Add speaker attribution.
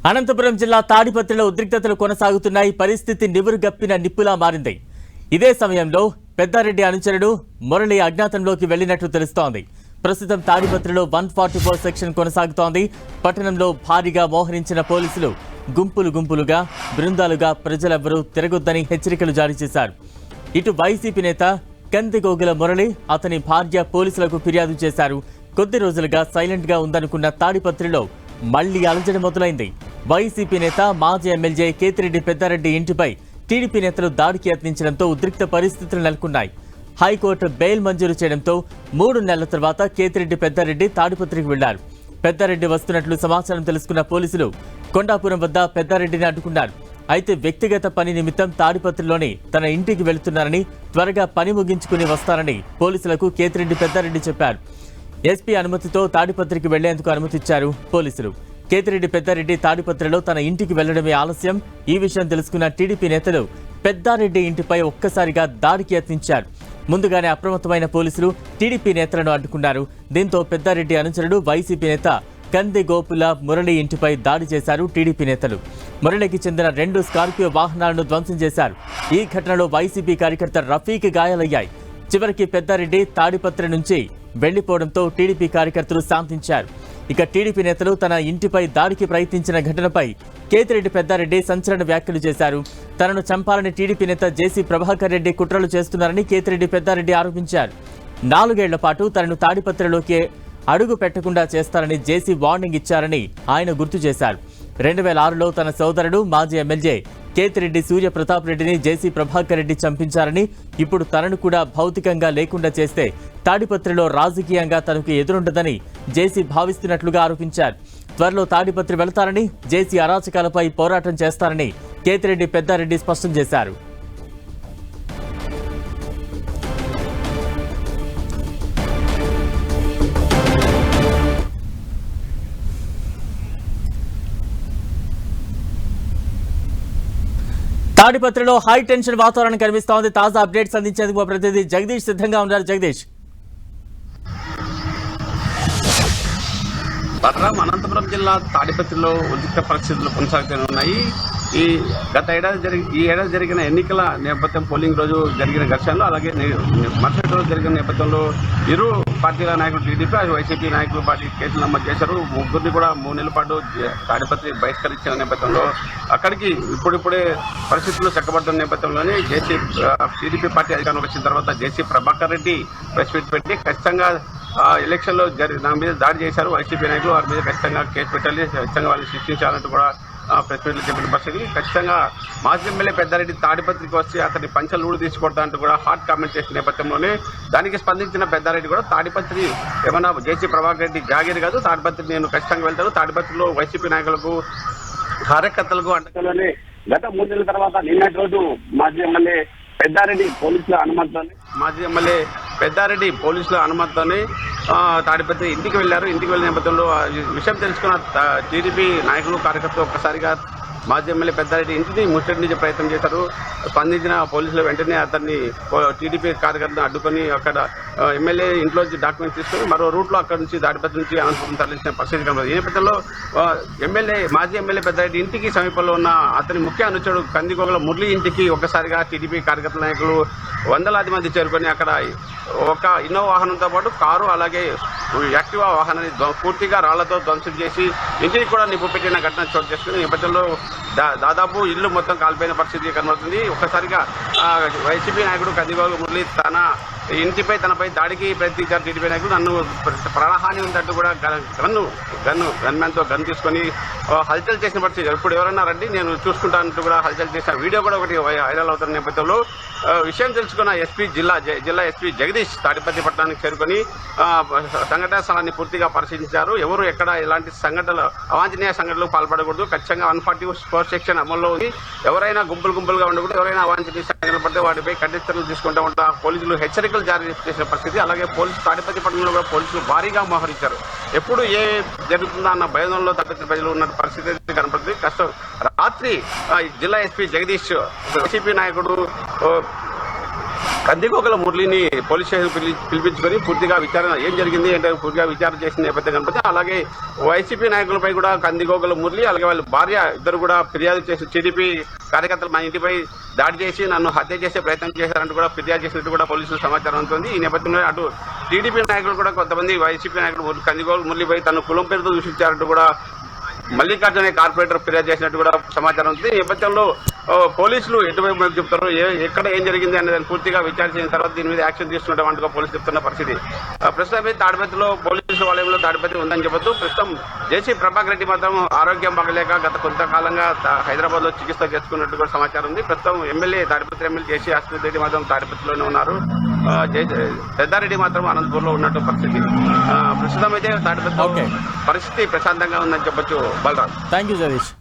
Speaker 1: అనంతపురం జిల్లా తాడిపత్రిలో ఉద్రిక్తతలు కొనసాగుతున్నాయి. పరిస్థితి నివురుగప్పిన నిప్పులా మారింది. ఇదే సమయంలో పెద్దారెడ్డి అనుచరుడు మురళి అజ్ఞాతంలోకి వెళ్లినట్లు తెలుస్తోంది. ప్రస్తుతం తాడిపత్రిలో 144 సెక్షన్ కొనసాగుతోంది. పట్టణంలో భారీగా మోహరించిన పోలీసులు గుంపులుగా బృందాలుగా ప్రజలెవరూ తిరగొద్దని హెచ్చరికలు జారీ చేశారు. ఇటు వైసీపీ నేత కందిగోగుల మురళి, అతని భార్య పోలీసులకు ఫిర్యాదు చేశారు. కొద్ది రోజులుగా సైలెంట్ గా ఉందనుకున్న తాడిపత్రిలో మళ్లీ అలజడి మొదలైంది. వైసీపీ నేత మాజీ ఎమ్మెల్యే కేతిరెడ్డి పెద్దారెడ్డి ఇంటిపై టీడీపీ నేతలు దాడికి యత్నించడంతో ఉద్రిక్త పరిస్థితులు నెలకొన్నాయి. హైకోర్టు బెయిల్ మంజూరు చేయడంతో 3 నెలల తర్వాత కేతిరెడ్డి పెద్దారెడ్డి తాడిపత్రికి వెళ్లారు. పెద్దారెడ్డి వస్తున్నట్లు సమాచారం తెలుసుకున్న పోలీసులు కొండాపురం వద్ద పెద్దారెడ్డిని అడ్డుకున్నారు. అయితే వ్యక్తిగత పని నిమిత్తం తాడిపత్రిలోని తన ఇంటికి వెళుతున్నారని, త్వరగా పని ముగించుకుని వస్తారని పోలీసులకు కేతిరెడ్డి పెద్దారెడ్డి చెప్పారు. ఎస్పీ అనుమతితో తాడిపత్రికి వెళ్లేందుకు అనుమతిచ్చారు పోలీసులు. కేతిరెడ్డి పెద్దారెడ్డి తాడిపత్రిలో తన ఇంటికి వెళ్లడమే ఆలస్యం. ఈ విషయం తెలుసుకున్న టీడీపీ నేతలు పెద్దారెడ్డి ఇంటిపై ఒక్కసారిగా దాడికి యత్నించారు. ముందుగానే అప్రమత్తమైన పోలీసులు టీడీపీ నేతలను అడ్డుకున్నారు. దీంతో పెద్దారెడ్డి అనుచరుడు వైసీపీ నేత కందిగోపుల మురళి ఇంటిపై దాడి చేశారు టీడీపీ నేతలు. మురళికి చెందిన 2 స్కార్పియో వాహనాలను ధ్వంసం చేశారు. ఈ ఘటనలో వైసీపీ కార్యకర్త రఫీక్ గాయాలయ్యాయి. చివరికి పెద్దారెడ్డి తాడిపత్రి నుంచి వెళ్లిపోవడంతో టీడీపీ కార్యకర్తలు శాంతించారు. ఇక టీడీపీ నేతలు తన ఇంటిపై దాడికి ప్రయత్నించిన ఘటనపై కేతిరెడ్డి పెద్దారెడ్డి సంచలన వ్యాఖ్యలు చేశారు. తనను చంపాలని టీడీపీ నేత జేసీ ప్రభాకర్ రెడ్డి కుట్రలు చేస్తున్నారని కేతిరెడ్డి పెద్దారెడ్డి ఆరోపించారు. 4 ఏళ్ల పాటు తనను తాడిపత్రిలోకి అడుగు పెట్టకుండా చేస్తారని జేసీ వార్నింగ్ ఇచ్చారని ఆయన గుర్తు చేశారు. 2006లో తన సోదరుడు మాజీ ఎమ్మెల్యే కేతిరెడ్డి సూర్యప్రతాప్ రెడ్డిని జేసీ ప్రభాకర్ రెడ్డి చంపించారని, ఇప్పుడు తనను కూడా భౌతికంగా లేకుండా చేస్తే తాడిపత్రిలో రాజకీయంగా తనకు ఎదురుండదని జేసీ భావిస్తున్నట్లుగా ఆరోపించారు. త్వరలో తాడిపత్రి వెళతారని, జేసీ అరాచకాలపై పోరాటం చేస్తారని కేతిరెడ్డి పెద్దారెడ్డి స్పష్టం చేశారు. తాడిపత్రిలో హై టెన్షన్ వాతావరణం కనిపిస్తోంది. తాజా అప్డేట్స్ అందించేందుకు మా ప్రతినిధి జగదీష్ సిద్ధంగా ఉన్నారు. జగదీష్,
Speaker 2: అనంతపురం జిల్లా తాడిపత్రిలో ఉద్రిక్త పరిస్థితులు కొనసాగుతూనే ఉన్నాయి. ఈ ఏడాది జరిగిన ఎన్నికల నేపథ్యం, పోలింగ్ రోజు జరిగిన ఘర్షణలు, అలాగే మరుసటి రోజు జరిగిన నేపథ్యంలో ఇరు పార్టీల నాయకులు టీడీపీ, వైసీపీ నాయకులు పార్టీ కేసులు నమోదు చేశారు. ముగ్గురిని కూడా 3 నెలల పాటు తాడిపత్రి బహిష్కరించిన నేపథ్యంలో అక్కడికి ఇప్పుడిప్పుడే పరిస్థితులు చక్కబడుతున్న నేపథ్యంలోనే టీడీపీ పార్టీ అధికారంలోకి వచ్చిన తర్వాత జేసీ ప్రభాకర్ రెడ్డి ప్రెస్ మీట్ పెట్టి ఖచ్చితంగా ఎలక్షన్లో నా మీద దాడి చేశారు వైసీపీ నాయకులు, వారి మీద ఖచ్చితంగా కేసు పెట్టాలి, ఖచ్చితంగా వాళ్ళని శిక్షించాలంటూ కూడా ప్రెస్ మీట్లు చెప్పిన పరిస్థితి. ఖచ్చితంగా మాజీ ఎమ్మెల్యే పెద్దారెడ్డి తాడిపత్రికి వచ్చి అతని పంచలూడు తీసుకొడతా అంటూ కూడా హాట్ కామెంట్ చేసిన నేపథ్యంలోనే దానికి స్పందించిన పెద్దారెడ్డి కూడా తాడిపత్రి ఏమన్నా జేసీ ప్రభాకర్ రెడ్డి జాగీర్ కాదు, తాడిపత్రి నేను ఖచ్చితంగా వెళ్తాను, తాడిపత్రిలో వైసీపీ నాయకులకు కార్యకర్తలకు అండలోనే గత 3 నెలల తర్వాత నిన్నటి రోజు మాజీ ఎమ్మెల్యే పెద్దారెడ్డి పోలీసుల అనుమతితోనే తాడిపత్రి ఇంటికి వెళ్లారు. ఇంటికి వెళ్ళిన నేపథ్యంలో విషయం తెలుసుకున్న టీడీపీ నాయకులు, కార్యకర్తలు ఒక్కసారిగా మాజీ ఎమ్మెల్యే పెద్దారెడ్డి ఇంటిని ముట్టడించే ప్రయత్నం చేశారు. స్పందించిన పోలీసులు వెంటనే అతన్ని టీడీపీ కార్యకర్తను అడ్డుకొని అక్కడ ఎమ్మెల్యే ఇంట్లోంచి డాక్యుమెంట్స్ తీసుకొని మరో రూట్లో అక్కడి నుంచి తాడిపత్రి నుంచి అనంతపురం తరలించిన పరిస్థితి కనబడింది. ఈ నేపథ్యంలో మాజీ ఎమ్మెల్యే పెద్దారెడ్డి ఇంటికి సమీపంలో ఉన్న అతని ముఖ్య అనుచరుడు కందిగోగుల మురళి ఇంటికి ఒక్కసారిగా టీడీపీ కార్యకర్తల నాయకులు వందలాది మంది చేరుకొని అక్కడ ఒక ఇన్నోవా వాహనంతో పాటు కారు, అలాగే యాక్టివా వాహనాన్ని పూర్తిగా రాళ్లతో ధ్వంసం చేసి ఇంటికి కూడా నిప్పు పెట్టిన ఘటన చోటు చేసుకుని నేపథ్యంలో దాదాపు ఇల్లు మొత్తం కాలిపోయిన పరిస్థితి కనబడుతుంది. ఒక్కసారిగా వైసీపీ నాయకుడు కందిగోగుల మురళి తనపై దాడికి ప్రయత్నించారు. టీడీపీ నాయకులు నన్ను ప్రాణహాని ఉందంటూ కూడా గన్మ్యాన్తో గన్ తీసుకొని హల్చల్ చేసిన పరిస్థితి. ఇప్పుడు ఎవరన్నా రండి నేను చూసుకుంటానంటూ కూడా హల్చల్ చేసిన వీడియో కూడా ఒకటి వైరల్ అవుతున్న నేపథ్యంలో విషయం తెలుసుకున్న జిల్లా ఎస్పీ జగదీష్ తాడిపత్రి పట్టణానికి చేరుకొని సంఘటన స్థలాన్ని పూర్తిగా పరిశీలించారు. ఎవరు ఎక్కడ ఎలాంటి అవాంఛనీయ సంఘటనలు పాల్పడకూడదు, ఖచ్చితంగా 144 సెక్షన్ అమల్లో ఉంది, ఎవరైనా గుంపులుగా ఉండకూడదు, ఎవరైనా అవాంఛనీయ సంఘటనలు పడితే వాటిపై కఠిన చర్యలు తీసుకుంటూ ఉంటా పోలీసులు హెచ్చరికలు జారీ చేసిన పరిస్థితి. అలాగే తాడిపత్రి పట్టణంలో కూడా పోలీసులు భారీగా మోహరించారు. ఎప్పుడు ఏ జరుగుతుందా అన్న భయంలో తాడిపత్రి ప్రజలు ఉన్న పరిస్థితి కనపడుతుంది. రాత్రి జిల్లా ఎస్పీ జగదీష్ వైసీపీ నాయకుడు కందికోకల మురళిని పోలీస్ స్టేషన్ పిలిపించుకొని పూర్తిగా విచారణ ఏం జరిగింది అంటే పూర్తిగా విచారణ చేసిన నేపథ్యం కనపడితే అలాగే వైసీపీ నాయకులపై కూడా కందికోకల మురళి అలాగే వాళ్ళ భార్య ఇద్దరు కూడా ఫిర్యాదు చేసి టీడీపీ కార్యకర్తలు మా ఇంటిపై దాడి చేసి నన్ను హత్య చేసే ప్రయత్నం చేశారంటూ కూడా ఫిర్యాదు చేసినట్టు కూడా పోలీసులు సమాచారం ఉంటుంది. ఈ నేపథ్యంలో అటు టీడీపీ నాయకులు కూడా కొంతమంది వైసీపీ నాయకులు కందికోకల మురళిపై తన కులం పేరుతో దూషించారంటూ కూడా మల్లికార్జున కార్పొరేటర్ ఫిర్యాదు చేసినట్టు కూడా సమాచారం ఉంది. ఈ నేపథ్యంలో పోలీసులు ఎటువైపు చెప్తారు, ఎక్కడ ఏం జరిగింది అనే దాన్ని పూర్తిగా విచారించిన తర్వాత దీని మీద యాక్షన్ తీసుకున్నట్టుగా పోలీసులు చెప్తున్న పరిస్థితి. ప్రస్తుతం తాడిపత్రిలో పోలీసు వలయంలో తాడిపత్రి ఉందని చెప్పొచ్చు. ప్రస్తుతం జేసీ ప్రభాకర్ రెడ్డి మాత్రం ఆరోగ్యం బాగలేక గత కొంతకాలంగా హైదరాబాద్ లో చికిత్స చేసుకున్నట్టు కూడా సమాచారం ఉంది. ప్రస్తుతం తాడిపత్రి ఎమ్మెల్యే జేసీ ఆస్పత్రి రెడ్డి మాత్రం తాడిపత్రిలోనే ఉన్నారు. పెద్దారెడ్డి మాత్రం అనంతపూర్ లో ఉన్నట్టు పరిస్థితి. ప్రస్తుతం అయితే తాడిపత్రి పరిస్థితి ప్రశాంతంగా ఉందని చెప్పొచ్చు. బలరాం.
Speaker 1: Thank you Jagadish.